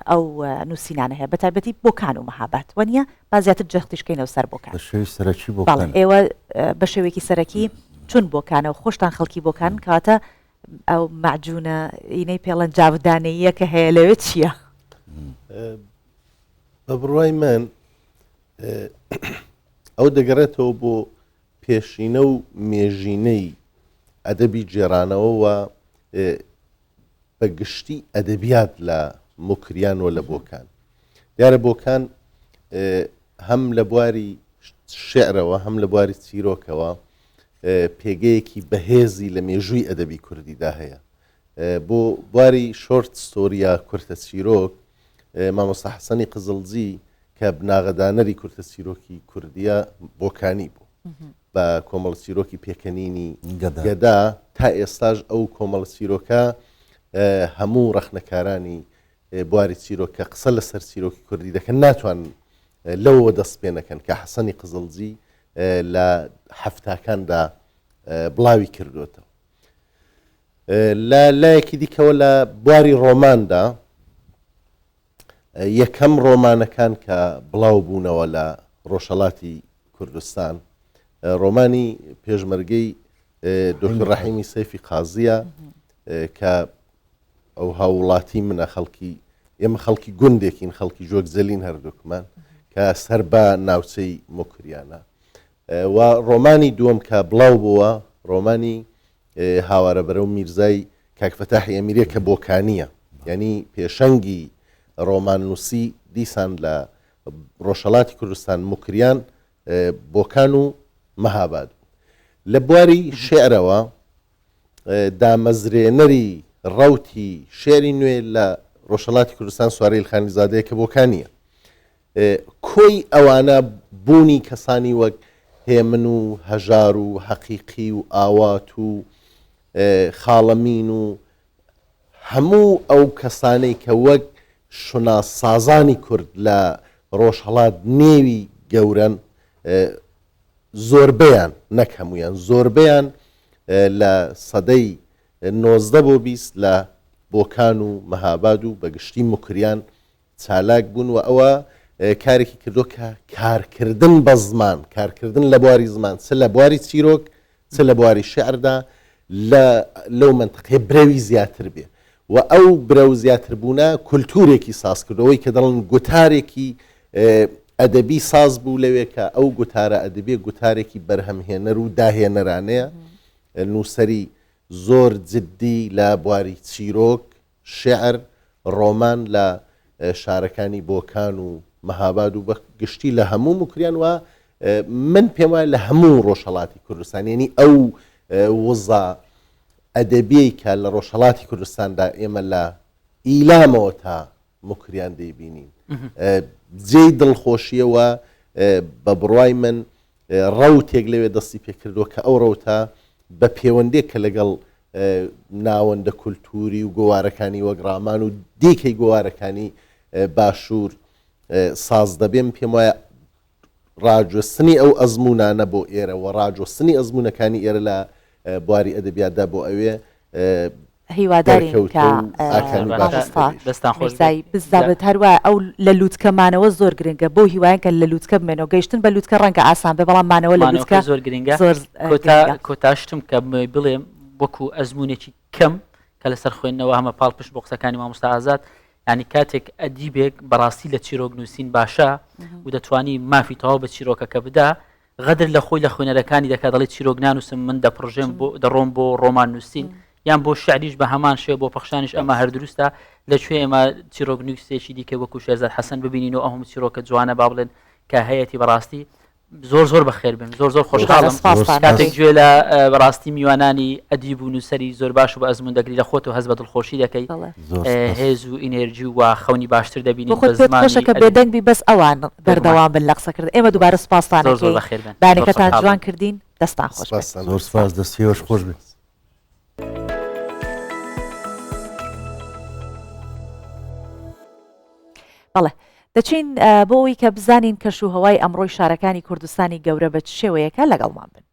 ئەو نووسینانە هەیە بەتایبەتی بۆکان و مەهابەت وەنیە بازیاتر جەختیشکەینەوە سەر بۆکان ئێوە بە شێوەیەکی سەرەکی چون بۆکانە و خۆشتان خەڵکی بۆکان کاتە ئەو معجونە ئینەی پێڵەن جاودانەیە کە هەیە لەوێ چییە؟ بە بڕوای من ئەو دەگەڕێتەوە بۆ پێشینە و مێژینەی ئەدەبی جێرانەوە و بەگشتی ئەدەبیات لە مکریان و لە بۆکان دیارە بۆکان هەم لە بواری شعرەوە هەم لە بواری چیرۆکەوە پێگەیەکی بەهێزی لە مێژووی ئەدەبی کوردیدا هەیە بۆ بواری شۆرت ستۆریە کورتە چیرۆک مامۆستا حەسەنی قزڵجی کە بناغەدانەری کورتە چیرۆکی کوردیە بۆکانی بوو بە کۆمەڵ چیرۆکی پێکەنینی گەدا تا ئێستاش ئەو کۆمەڵ چیرۆکە هەموو ڕەخنەکارانی بواری چیرۆکە قسە لەسەر چیرۆکی کوردی دەکەن ناتوان لەوە دەست پێ نەکەن کە حەسەنی قزڵجی لە هەفتاکاندا بڵاوی کردوێتەوە لە لایەکی دیکەوە لە بواری ڕۆماندا یەکەم ڕۆمانەکان کە بڵاو بوونەوە لە ڕۆژهەڵاتی کوردستان ڕۆمانی پێشمەرگەی دکتۆر ڕەحیمی سەیفی قازیە کە ئەو هاوڵاتی منە خەڵکی ئێمە خەڵکی گوندێکین خەڵکی جۆگزەلین هەردووکمان کە سەر بە ناوچەی مۆکریانە و ڕۆمانی دووەم کە بڵاو بووە ڕۆمانی هاوارە بەرەو میرزای کاکفەتاحی ئەمیرە کە بۆکانیە یعنی پێشەنگی ڕۆمان نووسی دیسان لە ڕۆژهەڵاتی کوردستان مکریان بۆکان و مەهاباد لە بواری شێعرەوە دامەزرێنەری ڕەوتی شێری نوێ لە ڕۆژهەڵاتی کوردستان سوارەی خانیزادەیە کە بۆکانیە کۆی ئەوانە بوونی کەسانی وەک هێمن و هەژار و حەقیقی و ئاوات و خاڵەمین و هەموو ئەو کەسانەی کە وەک شوناسازانی کورد لە ڕۆژهەڵات نێوی گەورن زۆربەیان نەک هەمویان زۆربەیان لە سەدەی 19 بۆ 20 لە بۆکان و مەهاباد و بەگشتی مکریان چالاک بوون و ئەوە کارێکی کردو کە کارکردن بە زمان کارکردن لە بواری زمان چ لە بواری چیرۆک چ لە بواری شعردا لەو منطقەیە برەوی زیاتر بێ و ئەو برەو زیاتر بوونە کولتورێکی ساز کردەوەی کە دەڵن گوتارێکی ئەدەبی ساز بوو لەوێ کە ئەو گوتارە ئەدەبێ گوتارێکی بەرهەمهێنەر و داهێنەرانەیە نووسەری زۆر جددی لە بواری چیرۆک شعر ڕۆمان لە شارەکانی بۆکان و مەهاباد و بەگشتی لە هەموو مکریان و من پێم وایە لە هەموو ڕۆژهەڵاتی کوردستان یعنی ئەو وزە ئەدەبیەی کە لە ڕۆژهەڵاتی کوردستاندا ئێمە لە ئیلامەوە تا مکریان دەیبینین جێی دڵخۆشیەوە بە بڕوای من ڕەوتێک لەوێ دەستی پێکردووە کە ئەو ڕەوتە بە پەیوەندێک کە لەگەڵ ناوەندە کولتوری و گۆوارەکانی وەگڕامان و دیکەی گۆوارەکانی باشوور ساز دەبێم پێم وایە ڕاجۆستنی ئەو ئەزمونانە بۆ ئێرە و ڕاجۆستنی ئەزمونونەکانی ئێرە لە بواری ئەدەبیاتدا بۆ ئەوێ هیوادارین کە بزابێت هەروە ئەو لە لووتکەمانەوە زۆر گرنگە بۆ هیوایان کە لە لووتکە بمێنەوە گەیشتن بە لووتکە ڕەنگە ئاسان بێ بەڵام مانەوە لە لووتکە زۆر گرنگە کۆتاشتم کە بڵێم وەکو ئەزمونێکی کەم کە لەسەر خوێندنەوە هەمە پاڵ پشت بۆ قسەکانی مامۆستا ئازاد ینی کاتێک ئەدیبێک بەڕاستی لە چیرۆک نووسین باشە و دەتوانی مافی تەواو بە چیرۆکەکە بدا غەدر لە خۆی لە خوێنەرەکانی دەکات دەڵێت چیرۆک نانووسم من دەپڕژێم دەڕۆم بۆ ڕۆمان نووسین یان بۆ شعریش بە هەمان شێ بۆ پەخشانیش ئەمە هەردروستە لەکوێ ئێمە چیرۆک نووسێکی دیکە وەکو شێرزاد حەسەن ببینینەوە ئەو چیرۆکە جوانە با بڵێن کە هەیەی بەڕاستی زۆر بەخێر بن زۆر خۆشحاڵم کاتێک گوێ لە بەڕاستی میوانانی ئەدیب و نووسەری زۆر باش و بە ئەزمون دەگری لە خۆت و هەز بە دڵخۆشی دەکەی هێز و ئینێرجی و خەونی باشتر دەبینی خۆشەکە بێدەنگبی بەس ئەوان بەردەوام بن لە قسەکرد ئێمە دووبارە سپاسانەکەی بانەکەتان جوان کردین دەستان خۆش زۆر سپاس دەستیەوەش خۆش بێت. بەڵێ دەچین بۆ ئەوی کە بزانین کەشوهەوای ئەمڕۆی شارەکانی کوردستانی گەورە بە چ شێوەیەکە لەگەڵمان بن.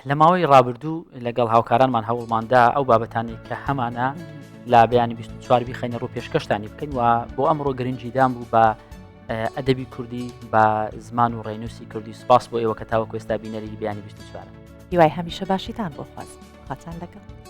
لە ماوەی ڕابردوو لەگەڵ هاوکارانمان هەوڵماندا ئەو بابەتانی کە هەمانە لا بەیانی 24 بخەینە ڕوو پێشکەشتانی بکەین و بۆ ئەمڕۆ گرنگیدان بوو بە ئەدەبی کوردی بە زمان و ڕێنووسی کوردی. سپاس بۆ ئێوە کە تاوەکو ئێستا بینەری بەیانی 24. هیوای هەمیشە باشیتان بۆ خوازم. خاتان لەگەڵ.